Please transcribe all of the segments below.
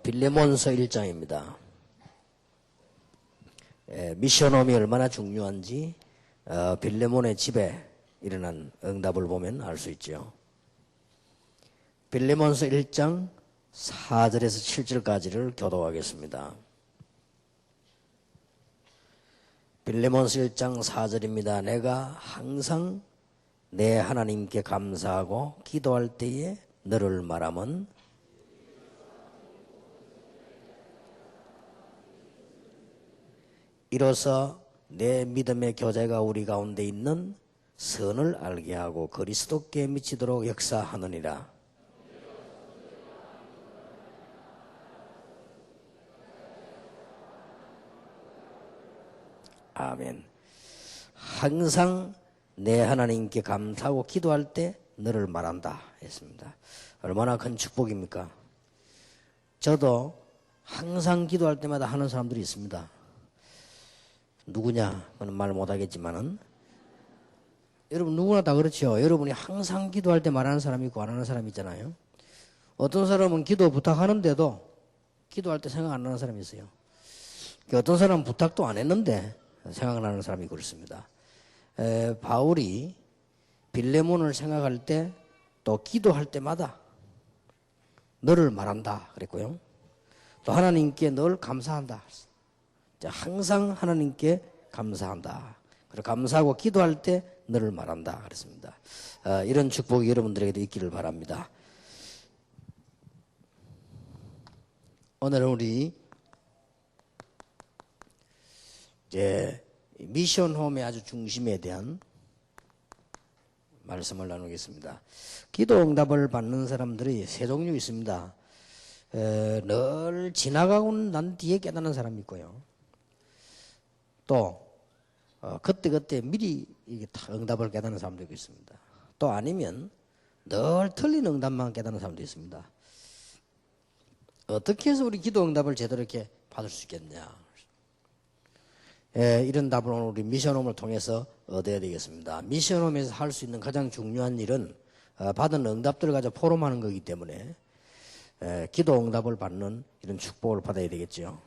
빌레몬서 1장입니다. 미션홈이 얼마나 중요한지 빌레몬의 집에 일어난 응답을 보면 알 수 있죠. 빌레몬서 1장 4절에서 7절까지를 교독하겠습니다. 빌레몬서 1장 4절입니다. 내가 항상 내 하나님께 감사하고 기도할 때에 너를 말하면 이로써 내 믿음의 교제가 우리 가운데 있는 선을 알게 하고 그리스도께 미치도록 역사하느니라. 아멘. 항상 내 하나님께 감사하고 기도할 때 너를 말한다 했습니다. 얼마나 큰 축복입니까? 저도 항상 기도할 때마다 하는 사람들이 있습니다. 누구냐? 그건 말 못하겠지만은 여러분 누구나 다 그렇죠. 여러분이 항상 기도할 때 말하는 사람이 있고 안 하는 사람이 있잖아요. 어떤 사람은 기도 부탁하는데도 기도할 때 생각 안 나는 사람이 있어요. 어떤 사람은 부탁도 안 했는데 생각나는 사람이 그렇습니다. 바울이 빌레몬을 생각할 때 또 기도할 때마다 너를 말한다 그랬고요. 또 하나님께 늘 감사한다. 항상 하나님께 감사한다. 그리고 감사하고 기도할 때 너를 말한다 그랬습니다. 이런 축복이 여러분들에게도 있기를 바랍니다. 오늘은 우리 이제 미션홈의 아주 중심에 대한 말씀을 나누겠습니다. 기도 응답을 받는 사람들이 세 종류 있습니다. 늘 지나가고 난 뒤에 깨닫는 사람이 있고요. 또 그때그때 미리 응답을 깨닫는 사람도 있습니다. 또 아니면 늘 틀린 응답만 깨닫는 사람도 있습니다. 어떻게 해서 우리 기도 응답을 제대로 이렇게 받을 수 있겠냐? 이런 답을 오늘 우리 미션홈을 통해서 얻어야 되겠습니다. 미션홈에서 할 수 있는 가장 중요한 일은 받은 응답들을 가지고 포럼하는 거기 때문에 기도 응답을 받는 이런 축복을 받아야 되겠죠.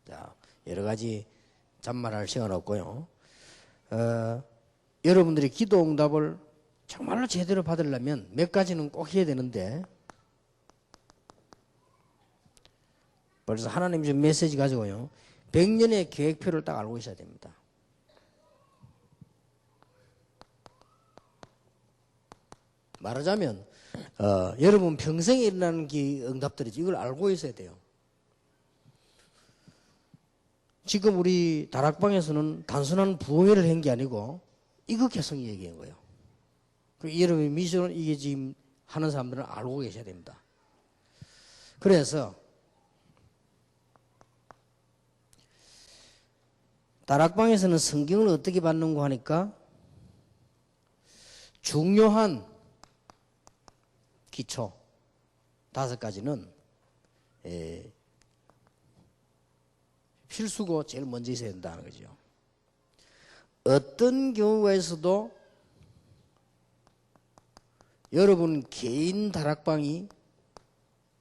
자, 여러 가지 잔말할 시간 없고요. 여러분들이 기도 응답을 정말로 제대로 받으려면 몇 가지는 꼭 해야 되는데 벌써 하나님 준 메시지 가지고요. 100년의 계획표를 딱 알고 있어야 됩니다. 말하자면 여러분 평생에 일어나는 응답들이지 이걸 알고 있어야 돼요. 지금 우리 다락방에서는 단순한 부흥회를 한 게 아니고 이극개성이 얘기한 거예요. 그리고 여러분이 미션을 이게 지금 하는 사람들은 알고 계셔야 됩니다. 그래서 다락방에서는 성경을 어떻게 받는고 하니까 중요한 기초 5가지는 필수고 제일 먼저 있어야 된다는 거죠. 어떤 경우에서도 여러분 개인 다락방이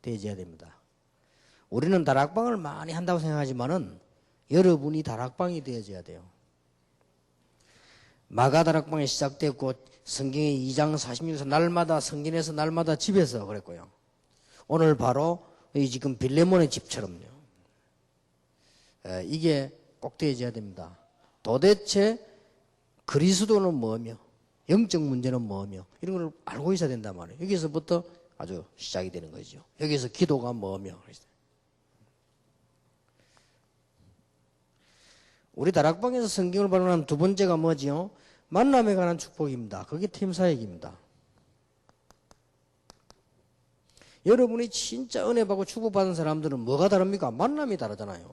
되어야 됩니다. 우리는 다락방을 많이 한다고 생각하지만은 여러분이 다락방이 되어져야 돼요. 마가 다락방이 시작됐고 성경의 2장 46절 날마다 성전에서 날마다 집에서 그랬고요. 오늘 바로 지금 빌레몬의 집처럼요. 이게 꼭 되어져야 됩니다. 도대체 그리스도는 뭐며 영적 문제는 뭐며 이런 걸 알고 있어야 된단 말이에요. 여기서부터 아주 시작이 되는 거죠. 여기서 기도가 뭐며 우리 다락방에서 성경을 발견한 두 번째가 뭐지요? 만남에 관한 축복입니다. 그게 팀사역입니다. 여러분이 진짜 은혜 받고 축복받은 사람들은 뭐가 다릅니까? 만남이 다르잖아요.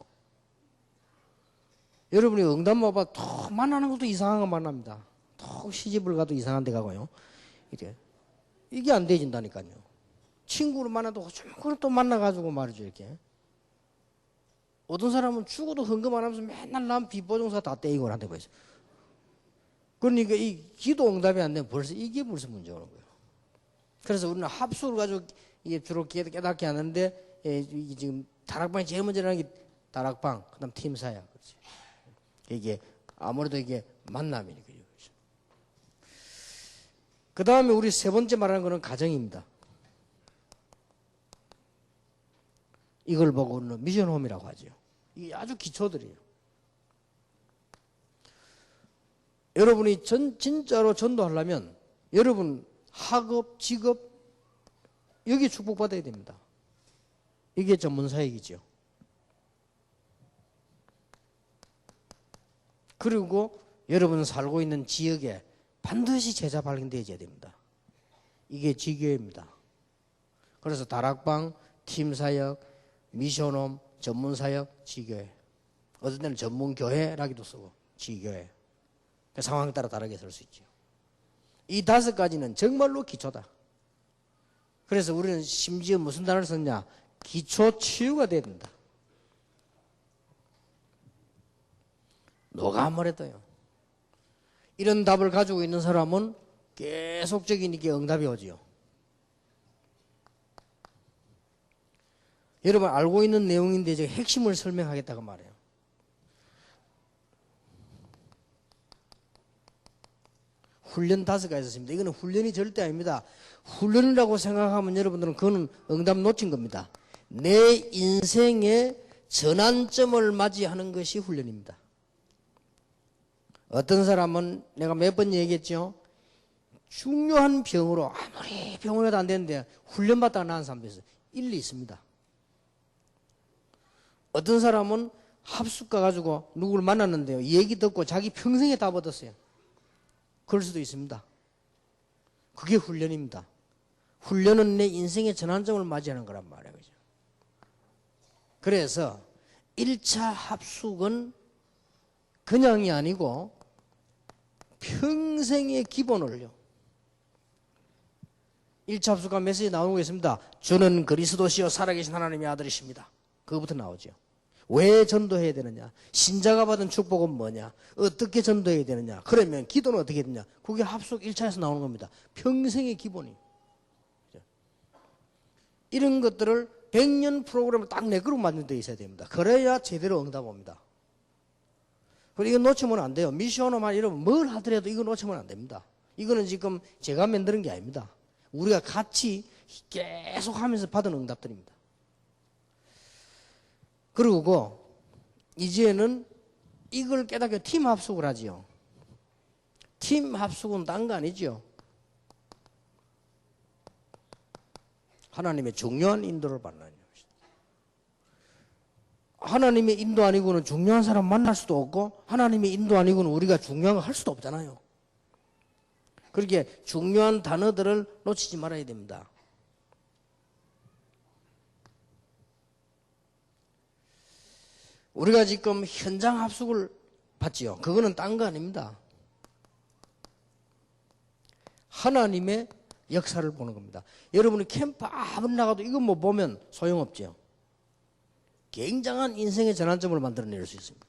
여러분이 응답 못 받아 더 만나는 것도 이상한 거 만납니다. 더 시집을 가도 이상한 데 가고요. 이게 안 되진다니까요. 친구를 만나도 그걸 또 만나가지고 말이죠, 이렇게. 어떤 사람은 죽어도 헌금 안 하면서 맨날 남 비보증서 다 떼이고 한다고 했어요. 그러니까 이 기도 응답이 안 되면 벌써 이게 무슨 문제가 오는 거예요. 그래서 우리는 합수를 가지고 이게 주로 깨닫게 하는데 이게 지금 다락방이 제일 먼저 일어나는 게 다락방, 그다음 팀사야. 그렇지. 이게 아무래도 이게 만남이니까요. 그 다음에 우리 세 번째 말하는 거는 가정입니다. 이걸 보고 우리는 미션홈이라고 하죠. 이게 아주 기초들이에요. 여러분이 진짜로 전도하려면 여러분 학업, 직업 여기 축복받아야 됩니다. 이게 전문사역이죠. 그리고 여러분 살고 있는 지역에 반드시 제자 발견되어야 됩니다. 이게 지교회입니다. 그래서 다락방, 팀사역, 미션홈, 전문사역, 지교회. 어떤 때는 전문교회라기도 쓰고 지교회. 상황에 따라 다르게 쓸 수 있죠. 이 5가지는 정말로 기초다. 그래서 우리는 심지어 무슨 단어를 썼냐? 기초 치유가 돼야 된다. 누가 아무래도요. 이런 답을 가지고 있는 사람은 계속적인 이게 응답이 오지요. 여러분 알고 있는 내용인데 제가 핵심을 설명하겠다고 말해요. 훈련 5가지 있습니다. 이거는 훈련이 절대 아닙니다. 훈련이라고 생각하면 여러분들은 그거는 응답 놓친 겁니다. 내 인생의 전환점을 맞이하는 것이 훈련입니다. 어떤 사람은 내가 몇 번 얘기했죠. 중요한 병으로 아무리 병원에도 안 되는데 훈련받다가 나은 사람도 있어요. 일리 있습니다. 어떤 사람은 합숙 가가지고 누구를 만났는데요. 얘기 듣고 자기 평생에 다 얻었어요. 그럴 수도 있습니다. 그게 훈련입니다. 훈련은 내 인생의 전환점을 맞이하는 거란 말이에요. 그죠? 그래서 1차 합숙은 그냥이 아니고 평생의 기본을요. 1차 합숙과 메시지 나오고 있습니다. 주는 그리스도시요 살아계신 하나님의 아들이십니다. 그거부터 나오죠. 왜 전도해야 되느냐? 신자가 받은 축복은 뭐냐? 어떻게 전도해야 되느냐? 그러면 기도는 어떻게 되느냐? 그게 합숙 1차에서 나오는 겁니다. 평생의 기본이. 이런 것들을 100년 프로그램을 딱 내 그룹 만든 데 있어야 됩니다. 그래야 제대로 응답 옵니다. 그리고 이거 놓치면 안 돼요. 미션홈만 여러분 뭘 하더라도 이거 놓치면 안 됩니다. 이거는 지금 제가 만드는 게 아닙니다. 우리가 같이 계속 하면서 받은 응답들입니다. 그리고 이제는 이걸 깨닫게 팀 합숙을 하지요. 팀 합숙은 딴 거 아니죠. 하나님의 중요한 인도를 받는 것이다. 하나님의 인도 아니고는 중요한 사람 만날 수도 없고 하나님의 인도 아니고는 우리가 중요한 거 할 수도 없잖아요. 그렇게 중요한 단어들을 놓치지 말아야 됩니다. 우리가 지금 현장 합숙을 받지요. 그거는 딴 거 아닙니다. 하나님의 역사를 보는 겁니다. 여러분이 캠프 아무리 나가도 이거 뭐 보면 소용없죠. 굉장한 인생의 전환점을 만들어낼 수 있습니다.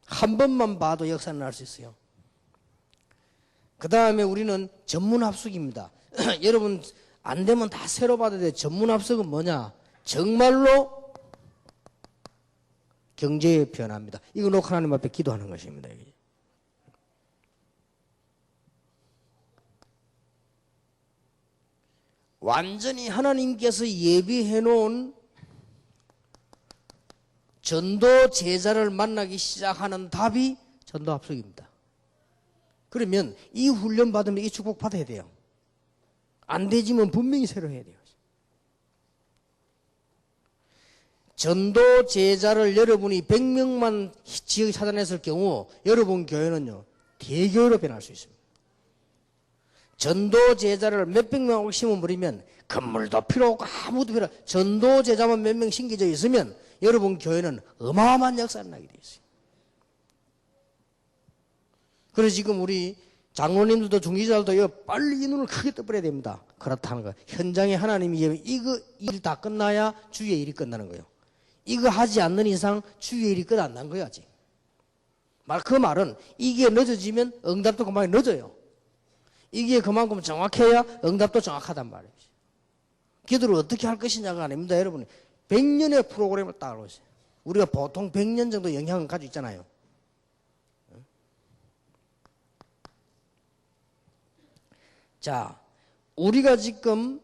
한 번만 봐도 역사는 날 수 있어요. 그 다음에 우리는 전문 합숙입니다. 여러분 안 되면 다 새로 받아야 돼. 전문 합숙은 뭐냐? 정말로 경제의 변화입니다. 이거 놓고 하나님 앞에 기도하는 것입니다. 완전히 하나님께서 예비해 놓은 전도 제자를 만나기 시작하는 답이 전도 합숙입니다. 그러면 이 훈련 받으면 이 축복 받아야 돼요. 안 되지만 분명히 새로 해야 돼요. 전도 제자를 여러분이 100명만 지역에 찾아냈을 경우 여러분 교회는요 대교회로 변할 수 있습니다. 전도 제자를 몇백 명하고 심어버리면 건물도 필요 없고 아무도 필요 없고 전도 제자만 몇 명 심겨져 있으면 여러분 교회는 어마어마한 역사를 나게 돼 있어요. 그래서 지금 우리 장로님들도 중지자들도 빨리 이 눈을 크게 떠버려야 됩니다. 그렇다는 거예요. 현장에 하나님이 이거 일 다 끝나야 주의 일이 끝나는 거예요. 이거 하지 않는 이상 주의 일이 끝 안 난 거예요 아직. 그 말은 이게 늦어지면 응답도 그만큼 늦어요. 이게 그만큼 정확해야 응답도 정확하단 말이에요. 기도를 어떻게 할 것이냐가 아닙니다. 여러분 100년의 프로그램을 딱 알고 있어요. 우리가 보통 100년 정도 영향을 가지고 있잖아요. 자, 우리가 지금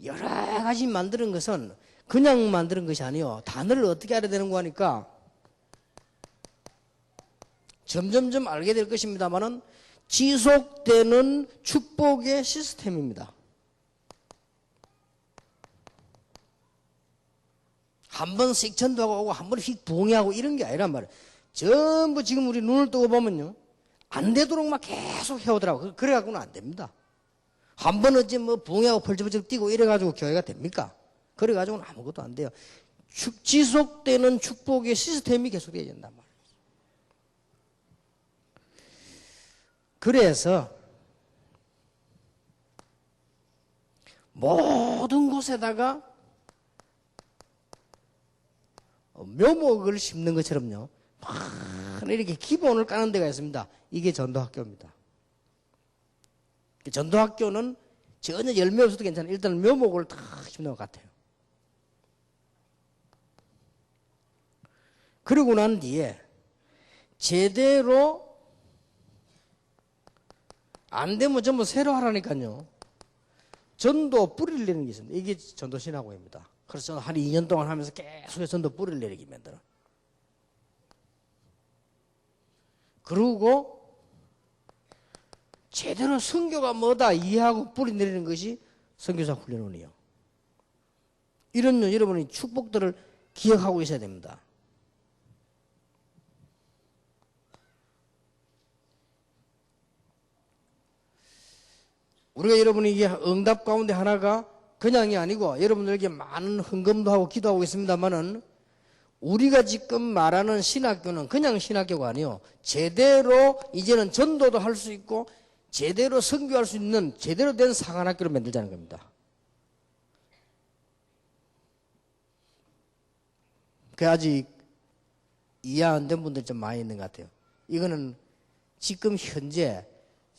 여러 가지 만드는 것은 그냥 만드는 것이 아니요. 단어를 어떻게 알아야 되는 거 하니까 점점점 알게 될 것입니다만은 지속되는 축복의 시스템입니다. 한 번 씩 전도하고 오고 한 번 휙 부흥하고 이런 게 아니란 말이에요. 전부 지금 우리 눈을 뜨고 보면요. 안 되도록 막 계속 해오더라고. 그래갖고는 안 됩니다. 한 번 어찌 뭐 부흥하고 펄쩍펄쩍 뛰고 이래가지고 교회가 됩니까? 그래가지고는 아무것도 안 돼요. 지속되는 축복의 시스템이 계속돼야 된단 말이에요. 그래서 모든 곳에다가 묘목을 심는 것처럼요. 막 이렇게 기본을 까는 데가 있습니다. 이게 전도학교입니다. 전도학교는 전혀 열매 없어도 괜찮아요. 일단 묘목을 다 심는 것 같아요. 그러고 난 뒤에 제대로 안 되면 전부 새로 하라니까요. 전도 뿌리를 내는 게 있습니다. 이게 전도 신학고입니다. 그래서 저는 한 2년 동안 하면서 계속 전도 뿌리를 내리게 만들어. 그리고 제대로 선교가 뭐다 이해하고 뿌리 내리는 것이 선교사 훈련원이에요. 이런 여러분이 축복들을 기억하고 있어야 됩니다. 우리가 여러분이 이게 응답 가운데 하나가 그냥이 아니고 여러분들에게 많은 헌금도 하고 기도하고 있습니다만은 우리가 지금 말하는 신학교는 그냥 신학교가 아니요. 제대로 이제는 전도도 할 수 있고 제대로 선교할 수 있는 제대로 된 상한학교를 만들자는 겁니다. 그 아직 이해 안 된 분들 좀 많이 있는 것 같아요. 이거는 지금 현재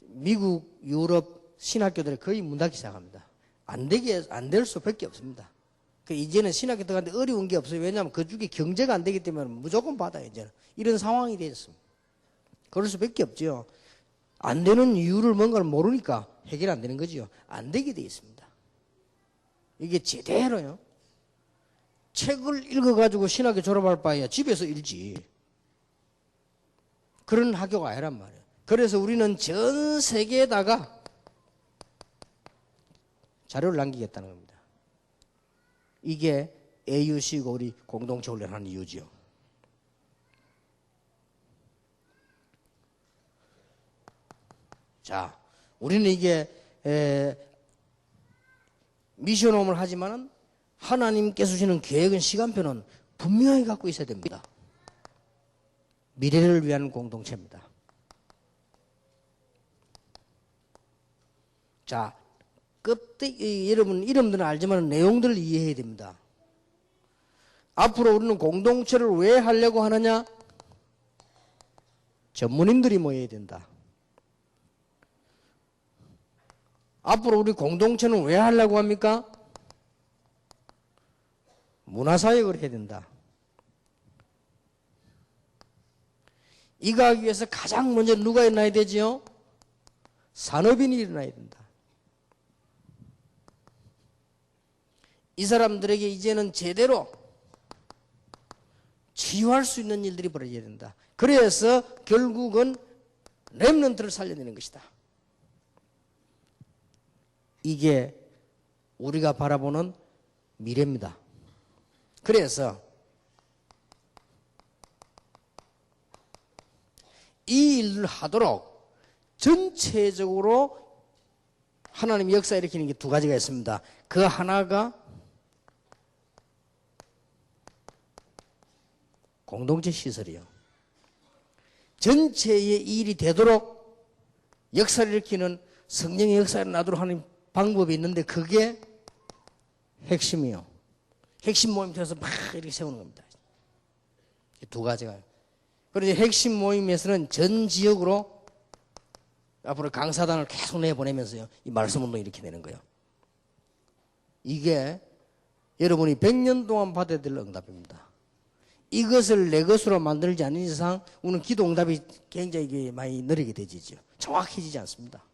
미국, 유럽 신학교들이 거의 문 닫기 시작합니다. 안 될 수밖에 없습니다. 이제는 신학교 들어가는데 어려운 게 없어요. 왜냐하면 그쪽에 경제가 안 되기 때문에 무조건 받아요. 이제는 이런 상황이 되었습니다. 그럴 수밖에 없죠. 안 되는 이유를 뭔가를 모르니까 해결 안 되는 거지요. 안 되게 되어 있습니다. 이게 제대로요. 책을 읽어가지고 신학교 졸업할 바에야 집에서 읽지. 그런 학교가 아니란 말이에요. 그래서 우리는 전 세계에다가 자료를 남기겠다는 겁니다. 이게 AUC고 우리 공동체 훈련하는 이유지요. 자, 우리는 이게 미션홈을 하지만은 하나님께서 주시는 계획은 시간표는 분명히 갖고 있어야 됩니다. 미래를 위한 공동체입니다. 자, 여러분 이름들은 알지만 내용들을 이해해야 됩니다. 앞으로 우리는 공동체를 왜 하려고 하느냐? 전문인들이 모여야 된다. 앞으로 우리 공동체는 왜 하려고 합니까? 문화사역을 해야 된다. 이거 하기 위해서 가장 먼저 누가 일어나야 되지요? 산업인이 일어나야 된다. 이 사람들에게 이제는 제대로 치유할 수 있는 일들이 벌어져야 된다. 그래서 결국은 렘넌트를 살려내는 것이다. 이게 우리가 바라보는 미래입니다. 그래서 이 일을 하도록 전체적으로 하나님 역사 일으키는 게 두 가지가 있습니다. 그 하나가 공동체 시설이요. 전체의 일이 되도록 역사를 일으키는 성령의 역사를 나도록 하는 방법이 있는데 그게 핵심이요. 핵심 모임 통해서 막 이렇게 세우는 겁니다. 두 가지가요. 그런데 핵심 모임에서는 전 지역으로 앞으로 강사단을 계속 내보내면서요. 이 말씀 운동을 이렇게 되는 거예요. 이게 여러분이 100년 동안 받아야 될 응답입니다. 이것을 내 것으로 만들지 않는 이상 우리는 기도 응답이 굉장히 많이 느리게 되지죠. 정확해지지 않습니다.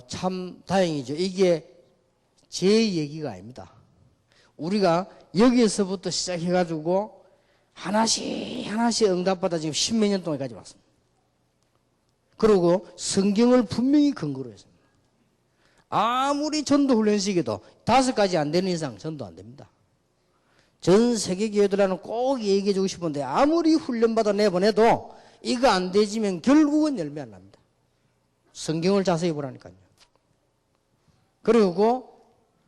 참 다행이죠. 이게 제 얘기가 아닙니다. 우리가 여기에서부터 시작해가지고 하나씩 하나씩 응답받아 지금 10몇 년 동안까지 왔습니다. 그리고 성경을 분명히 근거로 했습니다. 아무리 전도 훈련식에도 5가지 안 되는 이상 전도 안 됩니다. 전 세계 교회들한테는 꼭 얘기해 주고 싶은데 아무리 훈련받아 내보내도 이거 안 되지면 결국은 열매 안 납니다. 성경을 자세히 보라니까요. 그리고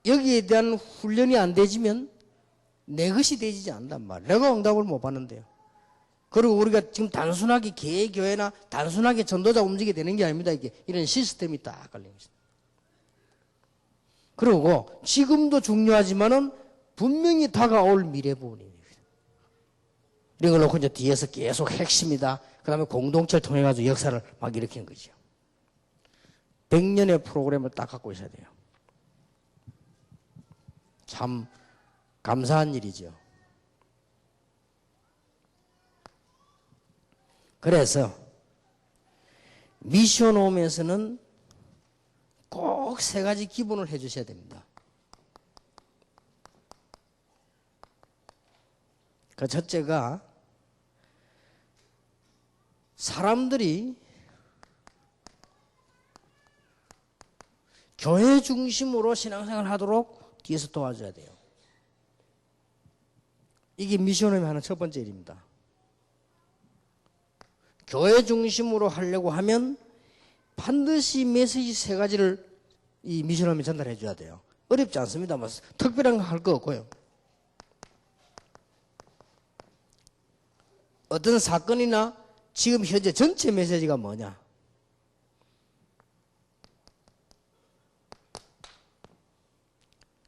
여기에 대한 훈련이 안 되지면 내 것이 되지 않는단 말이에요. 내가 응답을 못 받는데요. 그리고 우리가 지금 단순하게 개교회나 단순하게 전도자 움직이게 되는 게 아닙니다. 이게 이런 시스템이 딱 걸린 것입니다. 그리고 지금도 중요하지만은 분명히 다가올 미래 부분입니다. 이걸 놓고 이제 뒤에서 계속 핵심이다. 그 다음에 공동체를 통해가지고 역사를 막 일으키는 거죠. 100년의 프로그램을 딱 갖고 있어야 돼요. 참 감사한 일이죠. 그래서 미션 홈에서는 꼭 3가지 기본을 해 주셔야 됩니다. 그 첫째가 사람들이 교회 중심으로 신앙생활을 하도록 뒤에서 도와줘야 돼요. 이게 미션홈이 하는 첫 번째 일입니다. 교회 중심으로 하려고 하면 반드시 메시지 3가지를 이 미션홈이 전달해 줘야 돼요. 어렵지 않습니다. 뭐 특별한 거 할 거 없고요. 어떤 사건이나 지금 현재 전체 메시지가 뭐냐?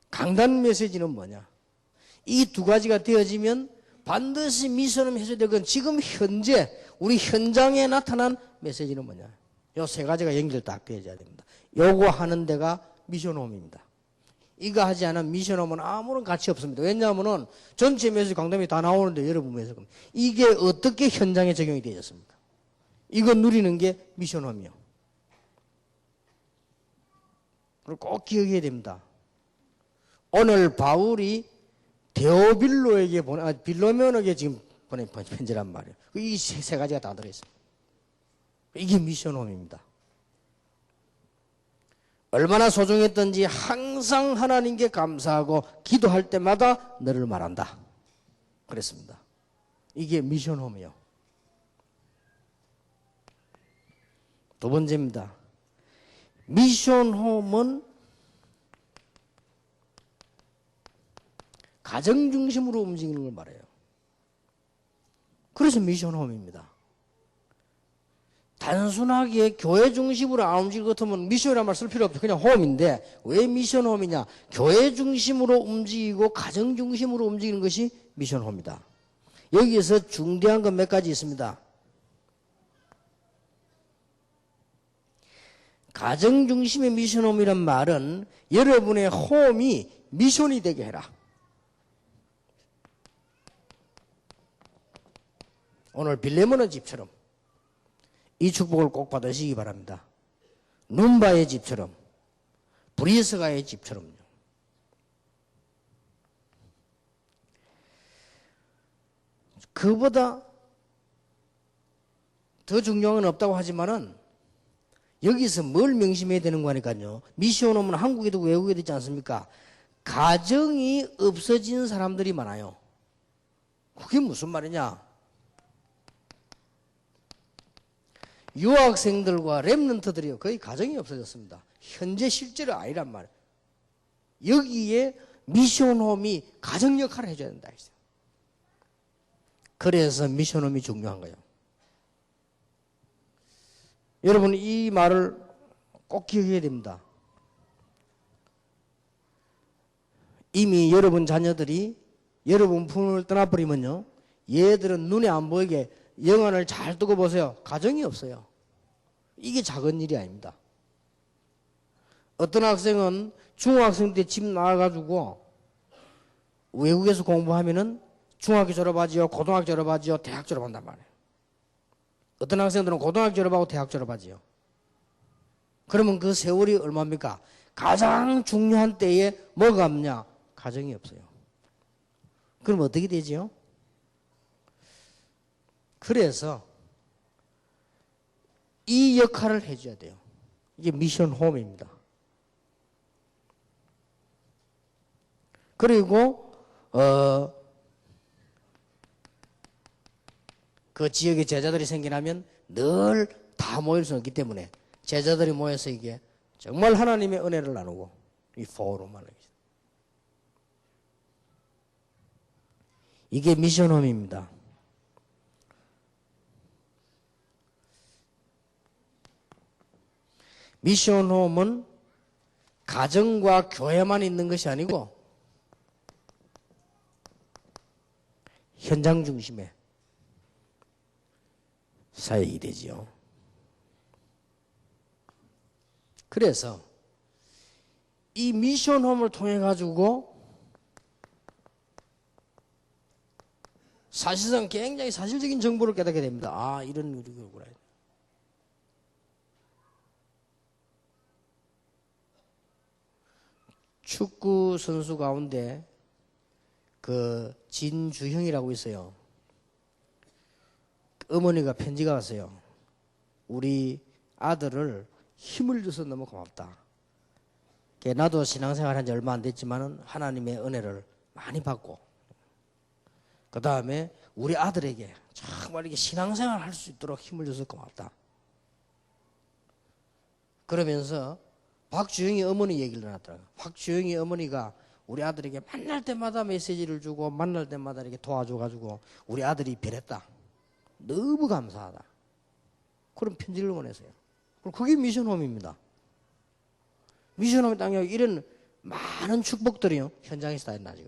강단 메시지는 뭐냐? 이 2가지가 되어지면 반드시 미션홈이 해줘야 될 건 지금 현재 우리 현장에 나타난 메시지는 뭐냐? 요 3가지가 연결 딱 되어져야 됩니다. 요거 하는 데가 미션홈입니다. 이거 하지 않으면 미션홈은 아무런 가치 없습니다. 왜냐하면 전체 메시지 강단이 다 나오는데 여러분 메시지 이게 어떻게 현장에 적용이 되었습니까? 이거 누리는 게 미션홈이요. 그리고 꼭 기억해야 됩니다. 오늘 바울이 데오빌로에게 빌로면에게 지금 보낸 편지란 말이에요. 이 3가지가 다 들어있어요. 이게 미션홈입니다. 얼마나 소중했던지 항상 하나님께 감사하고 기도할 때마다 너를 말한다. 그랬습니다. 이게 미션홈이요. 2번째입니다. 미션홈은 가정 중심으로 움직이는 걸 말해요. 그래서 미션홈입니다. 단순하게 교회 중심으로 안 움직일 것 같으면 미션이란 말 쓸 필요 없죠. 그냥 홈인데 왜 미션홈이냐? 교회 중심으로 움직이고 가정 중심으로 움직이는 것이 미션홈이다. 여기에서 중대한 건 몇 가지 있습니다. 가정 중심의 미션홈이란 말은 여러분의 홈이 미션이 되게 해라. 오늘 빌레몬의 집처럼 이 축복을 꼭 받으시기 바랍니다. 눈바의 집처럼, 브리스가의 집처럼요. 그보다 더 중요한 건 없다고 하지만은 여기서 뭘 명심해야 되는 거니까요. 미션 오면 한국에도 외국에도 있지 않습니까? 가정이 없어진 사람들이 많아요. 그게 무슨 말이냐? 유학생들과 랩런트들이 거의 가정이 없어졌습니다. 현재 실제로 아니란 말이에요. 여기에 미션홈이 가정 역할을 해줘야 된다 했어요. 그래서 미션홈이 중요한 거예요. 여러분 이 말을 꼭 기억해야 됩니다. 이미 여러분 자녀들이 여러분 품을 떠나버리면요. 얘들은 눈에 안 보이게 영안을 잘 뜨고 보세요. 가정이 없어요. 이게 작은 일이 아닙니다. 어떤 학생은 중학생 때 집 나와가지고 외국에서 공부하면은 중학교 졸업하지요, 고등학교 졸업하지요, 대학 졸업한단 말이에요. 어떤 학생들은 고등학교 졸업하고 대학 졸업하지요. 그러면 그 세월이 얼마입니까? 가장 중요한 때에 뭐가 없냐? 가정이 없어요. 그럼 어떻게 되지요? 그래서 이 역할을 해줘야 돼요. 이게 미션 홈입니다. 그리고 그 지역에 제자들이 생겨나면 늘 다 모일 수 없기 때문에 제자들이 모여서 이게 정말 하나님의 은혜를 나누고 이 포럼을 하는 것이죠. 이게 미션홈입니다. 미션홈은 가정과 교회만 있는 것이 아니고 현장 중심의 사역이 되지요. 그래서 이 미션홈을 통해 가지고 사실상 굉장히 사실적인 정보를 깨닫게 됩니다. 아, 이런 거구나. 축구 선수 가운데 그 진주형이라고 있어요. 어머니가 편지가 왔어요. 우리 아들을 힘을 줘서 너무 고맙다. 나도 신앙생활 한 지 얼마 안 됐지만 하나님의 은혜를 많이 받고 그 다음에 우리 아들에게 정말 이렇게 신앙생활 할 수 있도록 힘을 줘서 고맙다. 그러면서 박주영이 어머니 얘기를 해놨더라고요. 박주영이 어머니가 우리 아들에게 만날 때마다 메시지를 주고 만날 때마다 이렇게 도와줘가지고 우리 아들이 변했다. 너무 감사하다. 그런 편지를 보내세요. 그게 미션홈입니다. 미션홈에 땅에 이런 많은 축복들이요 현장에서 다 일어나죠.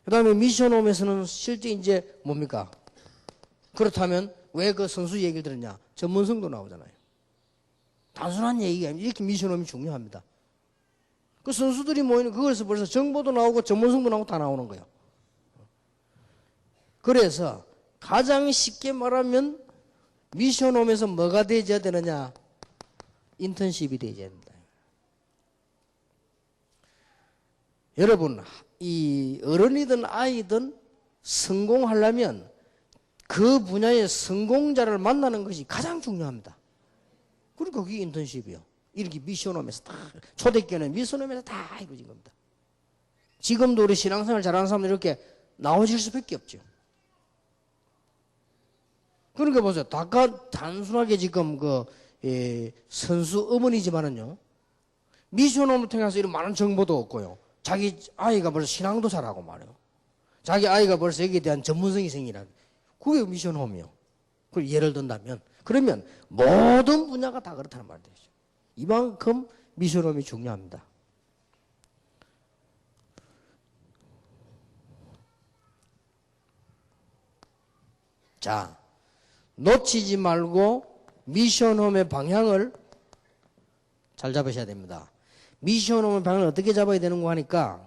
그 다음에 미션홈에서는 실제 이제 뭡니까? 그렇다면 왜 그 선수 얘기를 들었냐? 전문성도 나오잖아요. 단순한 얘기가 아니라 이렇게 미션홈이 중요합니다. 그 선수들이 모이는 그것에서 벌써 정보도 나오고 전문성도 나오고 다 나오는 거예요. 그래서 가장 쉽게 말하면 미션홈에서 뭐가 되어야 되느냐? 인턴십이 되어야 됩니다. 여러분, 이 어른이든 아이든 성공하려면 그 분야의 성공자를 만나는 것이 가장 중요합니다. 그러니까 그게 인턴십이요. 이렇게 미션홈에서 다, 초대교회는 미션홈에서 다 이루어진 겁니다. 지금도 우리 신앙생활 잘하는 사람들 이렇게 나오실 수밖에 없죠. 그러니까 보세요. 단순하게 지금 선수 어머니지만은요, 미션홈을 통해서 이런 많은 정보도 얻고요. 자기 아이가 벌써 신앙도 잘하고 말이에요. 자기 아이가 벌써 여기에 대한 전문성이 생기는 그게 미션홈이요. 그걸 예를 든다면 그러면 모든 분야가 다 그렇다는 말이 되죠. 이만큼 미션홈이 중요합니다. 자, 놓치지 말고 미션홈의 방향을 잘 잡으셔야 됩니다. 미션홈의 방향을 어떻게 잡아야 되는 거 하니까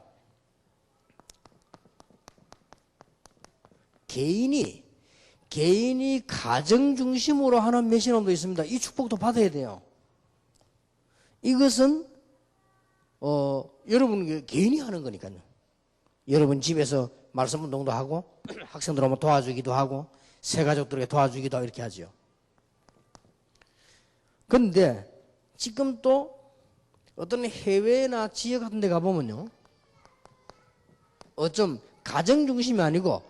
개인이 가정 중심으로 하는 미션홈도 있습니다. 이 축복도 받아야 돼요. 이것은 여러분 개인이 하는 거니까요. 여러분 집에서 말씀 운동도 하고 학생들 오면 도와주기도 하고 새 가족들에게 도와주기도 하고 이렇게 하죠. 그런데 지금 또 어떤 해외나 지역 같은 데 가보면요, 어쩜 가정 중심이 아니고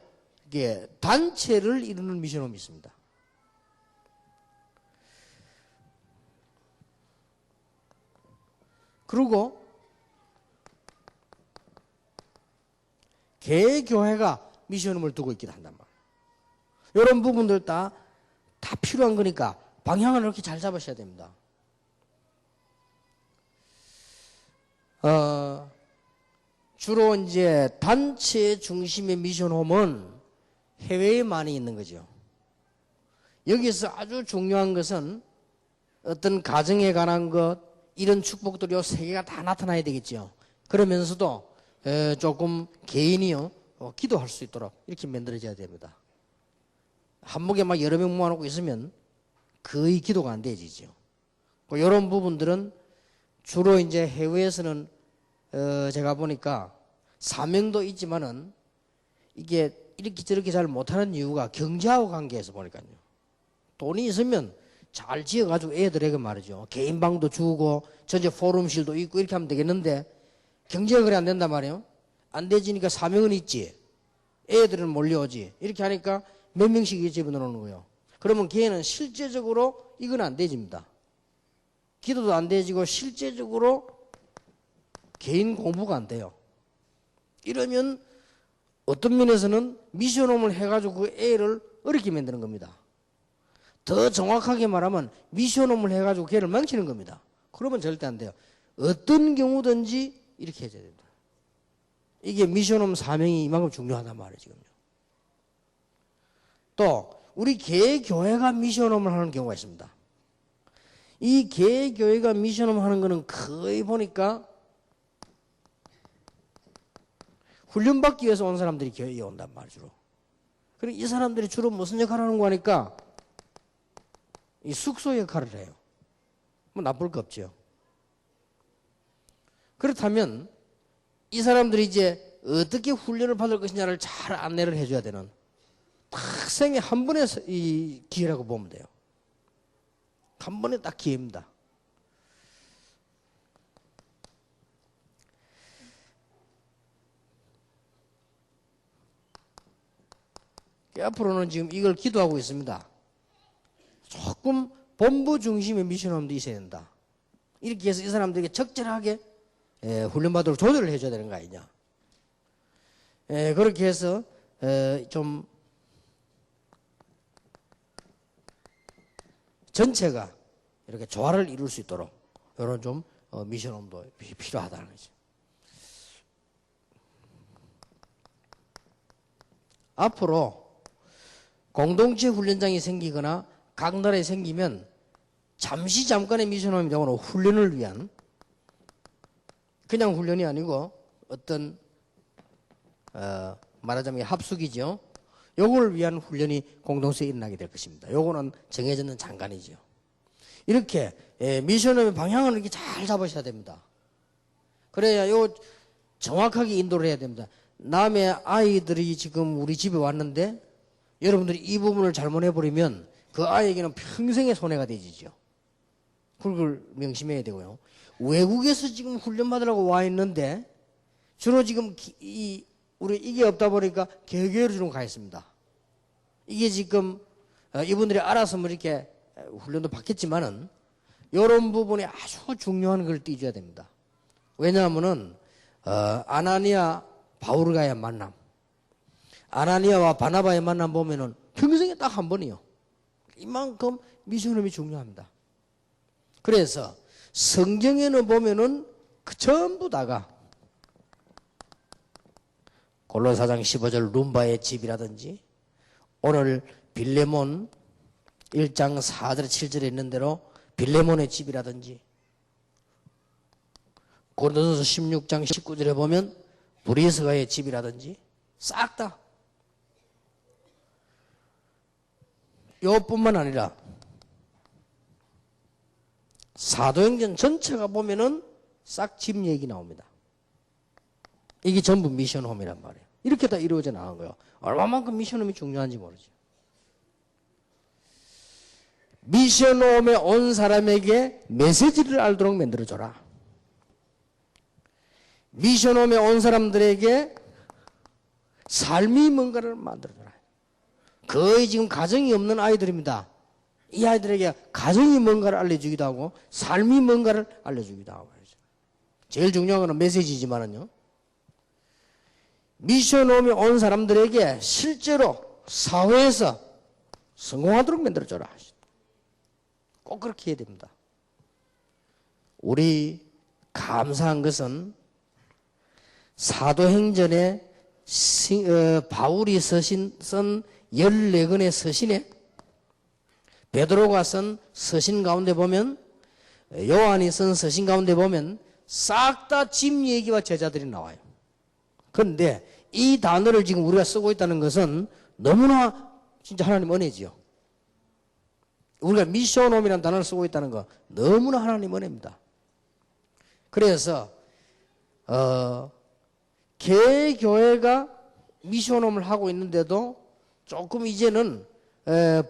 이게 단체를 이루는 미션홈이 있습니다. 그리고 개교회가 미션홈을 두고 있기도 한단 말이에요. 이런 부분들 다 필요한 거니까 방향을 이렇게 잘 잡으셔야 됩니다. 주로 이제 단체 중심의 미션홈은 해외에 많이 있는 거죠. 여기서 아주 중요한 것은 어떤 가정에 관한 것, 이런 축복들이 요 세 개가 다 나타나야 되겠죠. 그러면서도 조금 개인이요 기도할 수 있도록 이렇게 만들어져야 됩니다. 한목에 막 여러 명 모아놓고 있으면 거의 기도가 안 되지죠. 이런 부분들은 주로 이제 해외에서는 제가 보니까 사명도 있지만은 이게 이렇게 저렇게 잘 못하는 이유가 경제하고 관계해서 보니까요. 돈이 있으면 잘 지어가지고 애들에게 말이죠. 개인 방도 주고 전체 포럼실도 있고 이렇게 하면 되겠는데 경제가 그래 안 된단 말이에요. 안 되지니까 사명은 있지. 애들은 몰려오지. 이렇게 하니까 몇 명씩 집어넣는 거예요. 그러면 걔는 실제적으로 이건 안 되집니다. 기도도 안 되지고 실제적으로 개인 공부가 안 돼요. 이러면 어떤 면에서는 미션홈을 해가지고 그 애를 어렵게 만드는 겁니다. 더 정확하게 말하면 미션홈을 해가지고 걔를 망치는 겁니다. 그러면 절대 안 돼요. 어떤 경우든지 이렇게 해줘야 됩니다. 이게 미션홈 사명이 이만큼 중요하단 말이에요. 지금요. 또 우리 개교회가 미션홈을 하는 경우가 있습니다. 이 개교회가 미션홈 하는 거는 거의 보니까 훈련받기 위해서 온 사람들이 교회에 온단 말이죠. 그리고 이 사람들이 주로 무슨 역할을 하는 거 하니까 이 숙소 역할을 해요. 뭐 나쁠 거 없죠. 그렇다면 이 사람들이 이제 어떻게 훈련을 받을 것이냐를 잘 안내를 해줘야 되는 학생의 한 번의 이 기회라고 보면 돼요. 한 번에 딱 기회입니다. 앞으로는 지금 이걸 기도하고 있습니다. 조금 본부 중심의 미션홈도 있어야 된다. 이렇게 해서 이 사람들에게 적절하게 훈련받도록 조절을 해줘야 되는 거 아니냐. 그렇게 해서 좀 전체가 이렇게 조화를 이룰 수 있도록 이런 좀 미션홈도 필요하다는 거죠. 앞으로 공동체 훈련장이 생기거나 각 나라에 생기면 잠깐의 미션홈이 되고는 훈련을 위한 그냥 훈련이 아니고 어떤 말하자면 합숙이죠. 요걸 위한 훈련이 공동체에 일어나게 될 것입니다. 요거는 정해졌는 장관이죠. 이렇게 미션홈의 방향을 이렇게 잘 잡으셔야 됩니다. 그래야 요 정확하게 인도를 해야 됩니다. 남의 아이들이 지금 우리 집에 왔는데 여러분들이 이 부분을 잘못해버리면 그 아이에게는 평생의 손해가 되지죠. 그걸 명심해야 되고요. 외국에서 지금 훈련받으라고 와 있는데 주로 지금 우리 이게 없다 보니까 개교회로 주로 가 있습니다. 이게 지금 이분들이 알아서 뭐 이렇게 훈련도 받겠지만은 이런 부분이 아주 중요한 걸 띄줘야 됩니다. 왜냐하면은 아나니아 바울과의 만남, 아나니아와 바나바의 만남 보면은 평생에 딱 한 번이요. 이만큼 미션홈이 중요합니다. 그래서 성경에는 보면은 전부 다가 골로사장 15절 룸바의 집이라든지 오늘 빌레몬 1장 4절 7절에 있는 대로 빌레몬의 집이라든지 고린도전서 16장 19절에 보면 브리스가의 집이라든지 싹 다 이것뿐만 아니라 사도행전 전체가 보면은 싹 집 얘기 나옵니다. 이게 전부 미션홈이란 말이에요. 이렇게 다 이루어져 나간 거예요. 얼마만큼 미션홈이 중요한지 모르죠. 미션홈에 온 사람에게 메시지를 알도록 만들어줘라. 미션홈에 온 사람들에게 삶이 뭔가를 만들어줘라. 거의 지금 가정이 없는 아이들입니다. 이 아이들에게 가정이 뭔가를 알려주기도 하고 삶이 뭔가를 알려주기도 하고. 제일 중요한 건 메시지지만은요. 미션홈에 온 사람들에게 실제로 사회에서 성공하도록 만들어줘라. 꼭 그렇게 해야 됩니다. 우리 감사한 것은 사도행전에 바울이 쓴 14권의 서신에 베드로가 쓴 서신 가운데 보면, 요한이 쓴 서신 가운데 보면 싹 다 집 얘기와 제자들이 나와요. 그런데 이 단어를 지금 우리가 쓰고 있다는 것은 너무나 진짜 하나님 은혜지요. 우리가 미션홈이라는 단어를 쓰고 있다는 거 너무나 하나님 은혜입니다. 그래서 개교회가 미션홈을 하고 있는데도 조금 이제는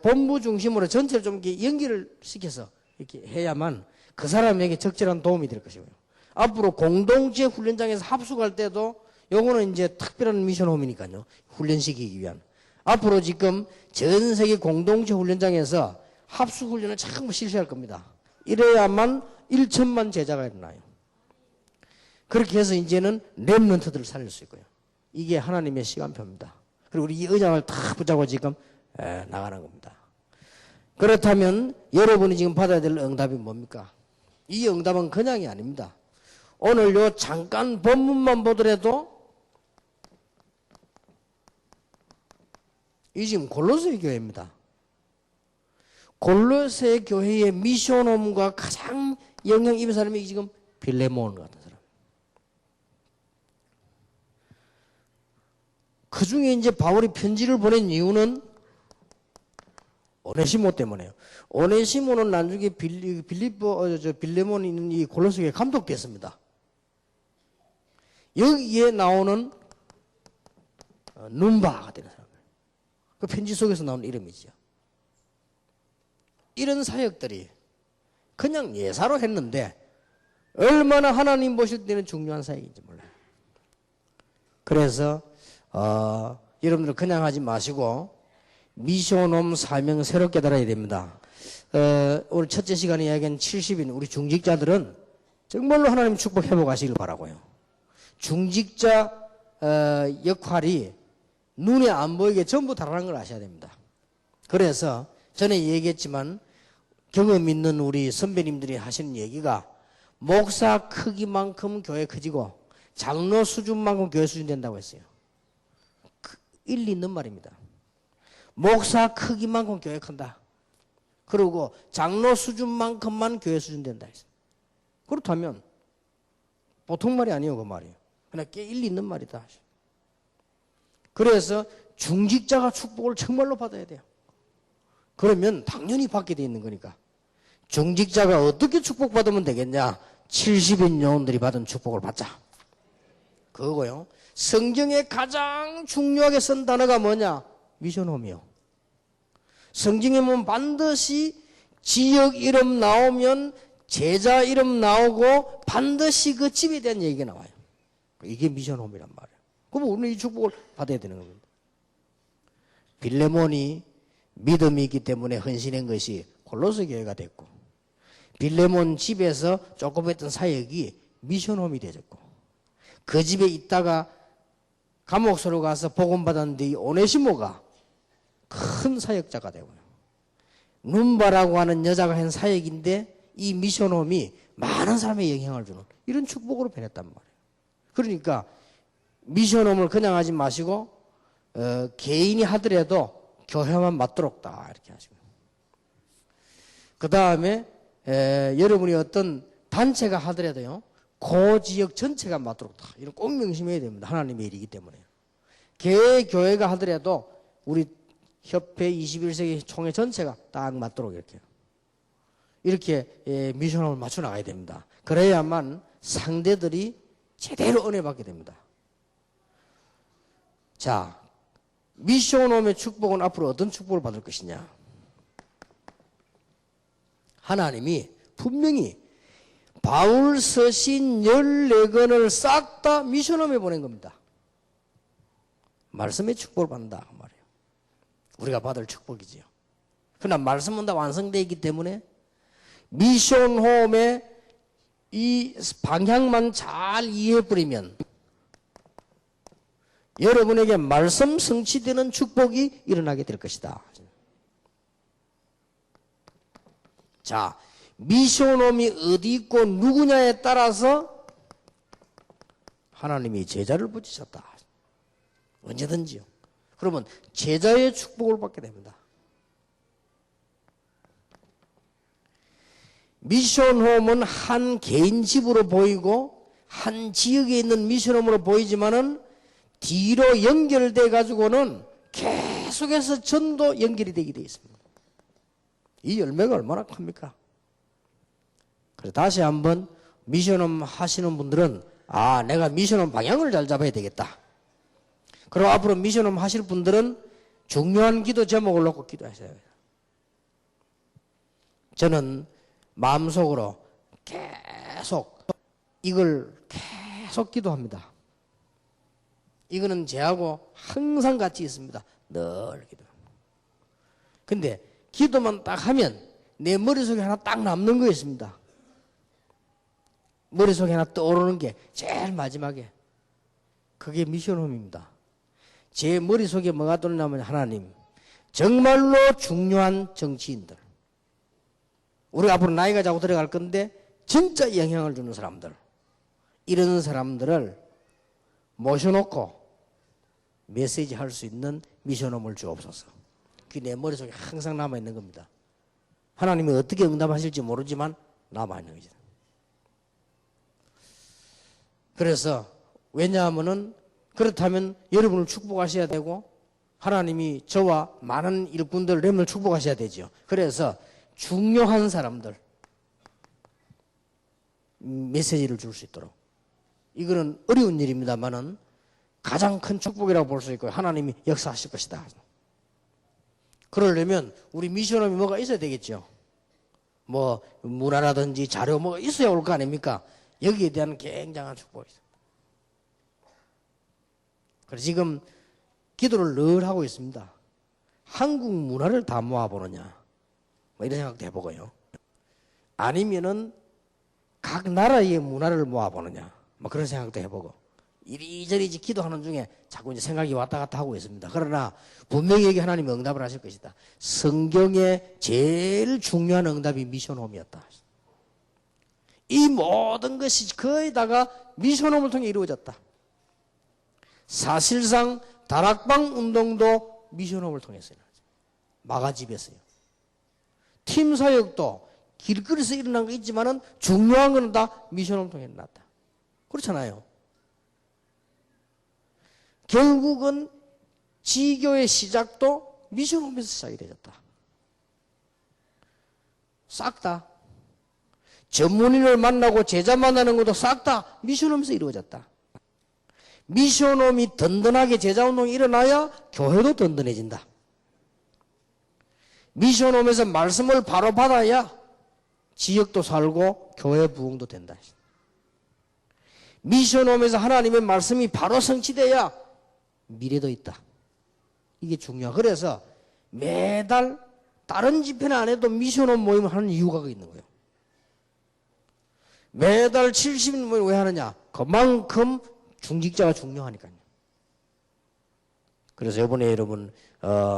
본부 중심으로 전체를 좀 이렇게 연기를 시켜서 이렇게 해야만 그 사람에게 적절한 도움이 될 것이고요. 앞으로 공동체 훈련장에서 합숙할 때도 요거는 이제 특별한 미션홈이니까요. 훈련시키기 위한. 앞으로 지금 전 세계 공동체 훈련장에서 합숙 훈련을 전부 실시할 겁니다. 이래야만 1천만 제자가 일어나요. 그렇게 해서 이제는 렘넌트들을 살릴 수 있고요. 이게 하나님의 시간표입니다. 그리고 우리 이 의장을 다 붙잡고 지금 나가는 겁니다. 그렇다면 여러분이 지금 받아야 될 응답이 뭡니까? 이 응답은 그냥이 아닙니다. 오늘 요 잠깐 본문만 보더라도 이 지금 골로새 교회입니다. 골로새 교회의 미션홈과 가장 영향 입은 사람이 지금 빌레몬 같은 사람. 그 중에 이제 바울이 편지를 보낸 이유는 오네시모 때문에요. 오네시모는 나중에 빌레몬이 있는 이 골로새 교회 감독됐습니다. 여기에 나오는 눈바가 되는 사람. 그 편지 속에서 나오는 이름이죠. 이런 사역들이 그냥 예사로 했는데 얼마나 하나님 보실 때는 중요한 사역인지 몰라요. 그래서 여러분들 그냥 하지 마시고 미션홈 사명 새로 깨달아야 됩니다. 오늘 첫째 시간에 이야기한 70인 우리 중직자들은 정말로 하나님 축복 회복하시길 바라고요. 중직자 역할이 눈에 안 보이게 전부 다르다는 걸 아셔야 됩니다. 그래서 전에 얘기했지만 경험 있는 우리 선배님들이 하시는 얘기가 목사 크기만큼 교회 커지고 장로 수준만큼 교회 수준 된다고 했어요. 일리 있는 말입니다. 목사 크기만큼 교회 큰다. 그리고 장로 수준만큼만 교회 수준 된다 했어요. 그렇다면 보통 말이 아니에요, 그 말이에요. 그냥 꽤 일리 있는 말이다. 그래서 중직자가 축복을 정말로 받아야 돼요. 그러면 당연히 받게 돼 있는 거니까. 중직자가 어떻게 축복받으면 되겠냐? 70인 영혼들이 받은 축복을 받자. 그거고요. 성경에 가장 중요하게 쓴 단어가 뭐냐? 미션홈이요. 성경에 보면 반드시 지역 이름 나오면 제자 이름 나오고 반드시 그 집에 대한 얘기가 나와요. 이게 미션홈이란 말이에요. 그럼 우리는 이 축복을 받아야 되는 겁니다. 빌레몬이 믿음이 있기 때문에 헌신한 것이 골로새 교회가 됐고, 빌레몬 집에서 조금 했던 사역이 미션홈이 되었고, 그 집에 있다가 감옥소로 가서 복음 받았는데 이 오네시모가 큰 사역자가 되고요. 눈바라고 하는 여자가 한 사역인데 이 미션홈이 많은 사람의 영향을 주는 이런 축복으로 변했단 말이에요. 그러니까 미션홈을 그냥 하지 마시고 개인이 하더라도 교회만 맞도록 다 이렇게 하시고, 그 다음에 여러분이 어떤 단체가 하더라도요 그 지역 전체가 맞도록 다 이런 꼭 명심해야 됩니다. 하나님의 일이기 때문에. 교회가 하더라도 우리 협회 21세기 총회 전체가 딱 맞도록 이렇게 미션홈을 맞춰 나가야 됩니다. 그래야만 상대들이 제대로 은혜 받게 됩니다. 자, 미션홈의 축복은 앞으로 어떤 축복을 받을 것이냐? 하나님이 분명히 바울 서신 14권을 싹 다 미션홈에 보낸 겁니다. 말씀의 축복을 받는다 그 말이에요. 우리가 받을 축복이지요. 그러나 말씀은 다 완성되어 있기 때문에 미션홈의 이 방향만 잘 이해해버리면 여러분에게 말씀 성취되는 축복이 일어나게 될 것이다. 자, 미션홈이 어디 있고 누구냐에 따라서 하나님이 제자를 붙이셨다. 언제든지요. 그러면 제자의 축복을 받게 됩니다. 미션홈은 한 개인 집으로 보이고 한 지역에 있는 미션홈으로 보이지만은 뒤로 연결돼 가지고는 계속해서 전도 연결이 되게 되어 있습니다. 이 열매가 얼마나 큽니까? 그래서 다시 한번 미션홈 하시는 분들은 내가 미션홈 방향을 잘 잡아야 되겠다. 그리고 앞으로 미션홈 하실 분들은 중요한 기도 제목을 놓고 기도하셔야 돼요. 저는 마음속으로 이걸 계속 기도합니다. 이거는 제하고 항상 같이 있습니다. 늘 기도합니다. 근데 기도만 딱 하면 내 머릿속에 하나 딱 남는 거 있습니다. 머릿속에 하나 떠오르는 게 제일 마지막에 그게 미션홈입니다. 제 머릿속에 뭐가 떠오르냐면 하나님, 정말로 중요한 정치인들, 우리가 앞으로 나이가 자꾸 들어갈 건데 진짜 영향을 주는 사람들, 이런 사람들을 모셔놓고 메시지 할 수 있는 미션홈을 주옵소서. 그게 내 머릿속에 항상 남아있는 겁니다. 하나님이 어떻게 응답하실지 모르지만 남아있는 거죠. 그래서 왜냐하면은 그렇다면 여러분을 축복하셔야 되고 하나님이 저와 많은 일꾼들 여러분을 축복하셔야 되죠. 그래서 중요한 사람들 메시지를 줄 수 있도록, 이거는 어려운 일입니다만은 가장 큰 축복이라고 볼 수 있고 하나님이 역사하실 것이다. 그러려면 우리 미션홈이 뭐가 있어야 되겠죠. 뭐 문화라든지 자료 뭐가 있어야 올 거 아닙니까? 여기에 대한 굉장한 축복이 있습니다. 그래서 지금 기도를 늘 하고 있습니다. 한국 문화를 다 모아보느냐, 뭐 이런 생각도 해보고요. 아니면은 각 나라의 문화를 모아보느냐, 뭐 그런 생각도 해보고, 이리저리 기도하는 중에 자꾸 이제 생각이 왔다 갔다 하고 있습니다. 그러나 분명히 여기 하나님이 응답을 하실 것이다. 성경의 제일 중요한 응답이 미션홈이었다. 이 모든 것이 거의다가 미션홈을 통해 이루어졌다. 사실상 다락방 운동도 미션홈을 통해서 일어났어요. 마가집에서요. 팀 사역도 길거리에서 일어난 거 있지만은 중요한 거는 다 미션홈을 통해 일어났다. 그렇잖아요. 결국은 지교의 시작도 미션홈에서 시작이 되었다. 싹 다. 전문인을 만나고 제자 만나는 것도 싹 다 미션홈에서 이루어졌다. 미션홈이 든든하게 제자운동이 일어나야 교회도 든든해진다. 미션홈에서 말씀을 바로 받아야 지역도 살고 교회 부흥도 된다. 미션홈에서 하나님의 말씀이 바로 성취돼야 미래도 있다. 이게 중요하고, 그래서 매달 다른 집회는 안 해도 미션홈 모임을 하는 이유가 있는 거예요. 매달 70인 모임을 왜 하느냐? 그만큼 중직자가 중요하니까요. 그래서 이번에 여러분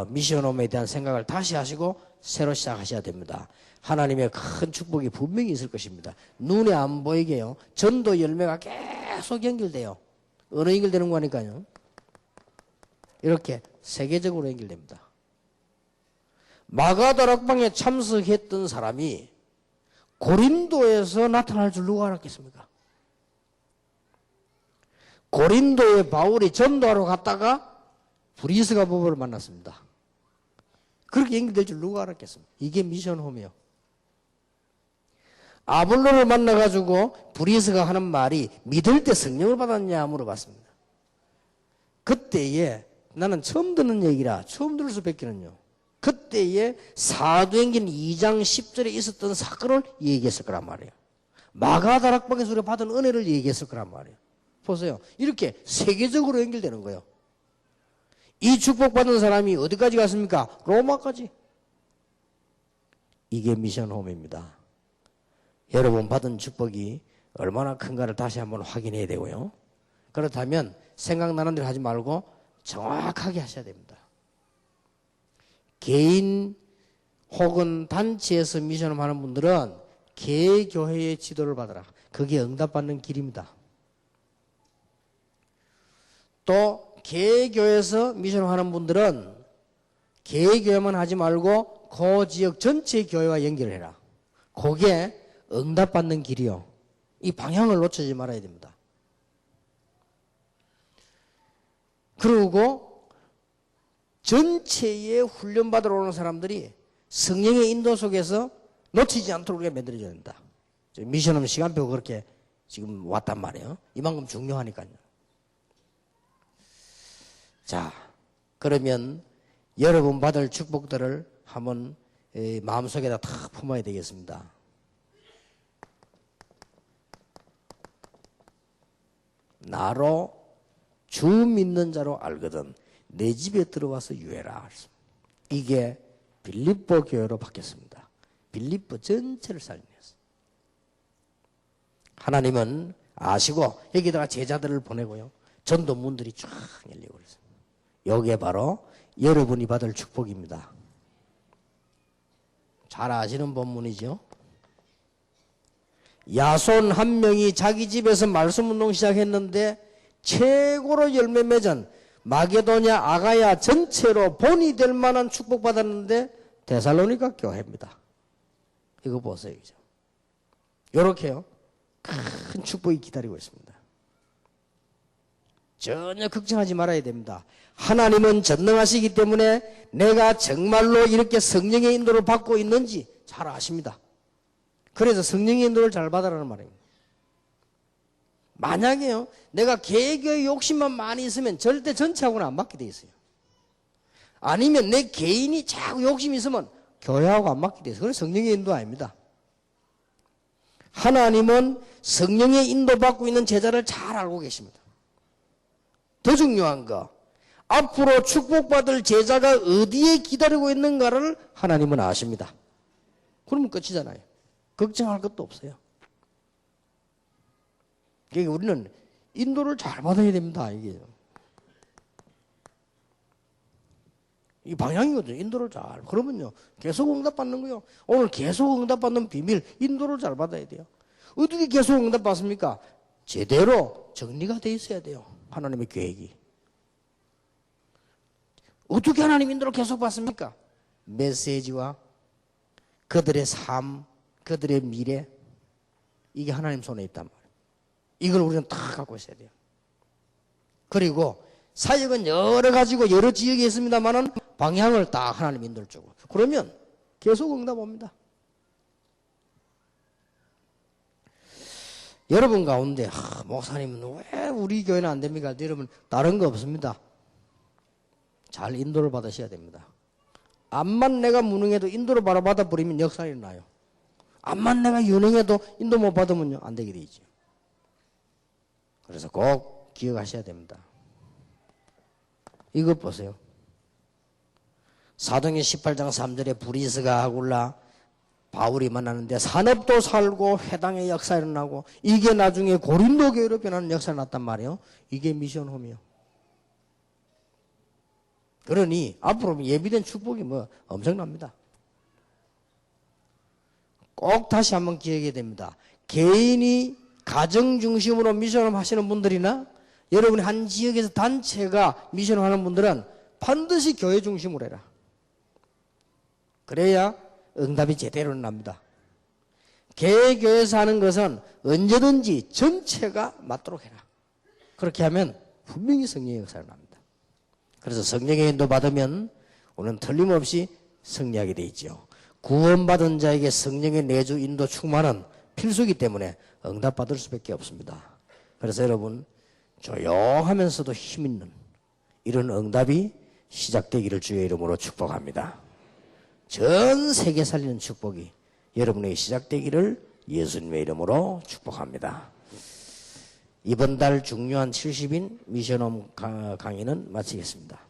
미션홈에 대한 생각을 다시 하시고 새로 시작하셔야 됩니다. 하나님의 큰 축복이 분명히 있을 것입니다. 눈에 안 보이게요. 전도 열매가 계속 연결돼요. 어느 연결되는 거니까요. 이렇게 세계적으로 연결됩니다. 마가다락방에 참석했던 사람이 고린도에서 나타날 줄 누가 알았겠습니까? 고린도에 바울이 전도하러 갔다가 브리스가 부부를 만났습니다. 그렇게 연결될 줄 누가 알았겠습니까? 이게 미션홈이요. 아볼로를 만나가지고 브리스가 하는 말이 믿을 때 성령을 받았냐 물어봤습니다. 그때에 나는 처음 듣는 얘기라 처음 들을 수밖에는요. 그때에 사도행전 2장 10절에 있었던 사건을 얘기했을 거란 말이에요. 마가다락방에서 우리가 받은 은혜를 얘기했을 거란 말이에요. 보세요. 이렇게 세계적으로 연결되는 거예요. 이 축복받은 사람이 어디까지 갔습니까? 로마까지. 이게 미션홈입니다. 여러분 받은 축복이 얼마나 큰가를 다시 한번 확인해야 되고요. 그렇다면 생각나는 대로 하지 말고 정확하게 하셔야 됩니다. 개인 혹은 단체에서 미션을 하는 분들은 개교회의 지도를 받아라. 그게 응답받는 길입니다. 또 개교회에서 미션을 하는 분들은 개교회만 하지 말고 그 지역 전체 교회와 연결해라. 그게 응답받는 길이요. 이 방향을 놓치지 말아야 됩니다. 그리고 전체의 훈련받으러 오는 사람들이 성령의 인도 속에서 놓치지 않도록 우리가 만들어줘야 된다. 미션은 시간표 그렇게 지금 왔단 말이에요. 이만큼 중요하니까요. 자, 그러면 여러분 받을 축복들을 한번 마음속에다 탁 품어야 되겠습니다. 나로 주 믿는 자로 알거든 내 집에 들어와서 유해라. 이게 빌립보 교회로 바뀌었습니다. 빌립보 전체를 살려냈어요. 하나님은 아시고 여기다가 제자들을 보내고요. 전도 문들이 쫙 열리고 그랬어요. 여기에 바로 여러분이 받을 축복입니다. 잘 아시는 본문이죠. 야손 한 명이 자기 집에서 말씀 운동 시작했는데 최고로 열매 맺은 마게도냐 아가야 전체로 본이 될 만한 축복받았는데 데살로니가 교회입니다. 이거 보세요. 이렇게요. 큰 축복이 기다리고 있습니다. 전혀 걱정하지 말아야 됩니다. 하나님은 전능하시기 때문에 내가 정말로 이렇게 성령의 인도를 받고 있는지 잘 아십니다. 그래서 성령의 인도를 잘 받으라는 말입니다. 만약에요, 내가 개교의 욕심만 많이 있으면 절대 전체하고는 안 맞게 돼 있어요. 아니면 내 개인이 자꾸 욕심이 있으면 교회하고 안 맞게 돼 있어요. 그건 성령의 인도 아닙니다. 하나님은 성령의 인도받고 있는 제자를 잘 알고 계십니다. 더 중요한 거, 앞으로 축복받을 제자가 어디에 기다리고 있는가를 하나님은 아십니다. 그러면 끝이잖아요. 걱정할 것도 없어요. 그러니까 우리는 인도를 잘 받아야 됩니다. 이게 이 방향이거든요. 인도를 잘. 그러면요, 계속 응답받는 거요. 오늘 계속 응답받는 비밀, 인도를 잘 받아야 돼요. 어떻게 계속 응답받습니까? 제대로 정리가 돼 있어야 돼요. 하나님의 계획이. 어떻게 하나님 인도를 계속 받습니까? 메시지와 그들의 삶, 그들의 미래, 이게 하나님 손에 있단 말이에요. 이걸 우리는 다 갖고 있어야 돼요. 그리고 사역은 여러 가지고 여러 지역에 있습니다만은 방향을 딱 하나님 인도를 주고, 그러면 계속 응답 옵니다. 여러분 가운데 목사님은 왜 우리 교회는 안 됩니까? 여러분 다른 거 없습니다. 잘 인도를 받으셔야 됩니다. 암만 내가 무능해도 인도를 바로 받아버리면 역사가 일어나요. 암만 내가 유능해도 인도 못 받으면요, 안 되게 돼 있죠. 그래서 꼭 기억하셔야 됩니다. 이것 보세요. 사도행전 18장 3절에 브리스가 아굴라 바울이 만나는데 산업도 살고 회당의 역사 일어나고, 이게 나중에 고린도 교회로 변하는 역사가 났단 말이에요. 이게 미션홈이요. 그러니 앞으로 예비된 축복이 뭐 엄청납니다. 꼭 다시 한번 기억해야 됩니다. 개인이 가정 중심으로 미션홈 하시는 분들이나 여러분이 한 지역에서 단체가 미션홈 하는 분들은 반드시 교회 중심으로 해라. 그래야 응답이 제대로 납니다. 개교에서 하는 것은 언제든지 전체가 맞도록 해라. 그렇게 하면 분명히 성령의 역사가 납니다. 그래서 성령의 인도 받으면 우리는 틀림없이 승리하게 돼 있죠. 구원받은 자에게 성령의 내주 인도 충만은 필수이기 때문에 응답받을 수밖에 없습니다. 그래서 여러분 조용하면서도 힘있는 이런 응답이 시작되기를 주의 이름으로 축복합니다. 전 세계 살리는 축복이 여러분에게 시작되기를 예수님의 이름으로 축복합니다. 이번 달 중요한 70인 미션홈 강의는 마치겠습니다.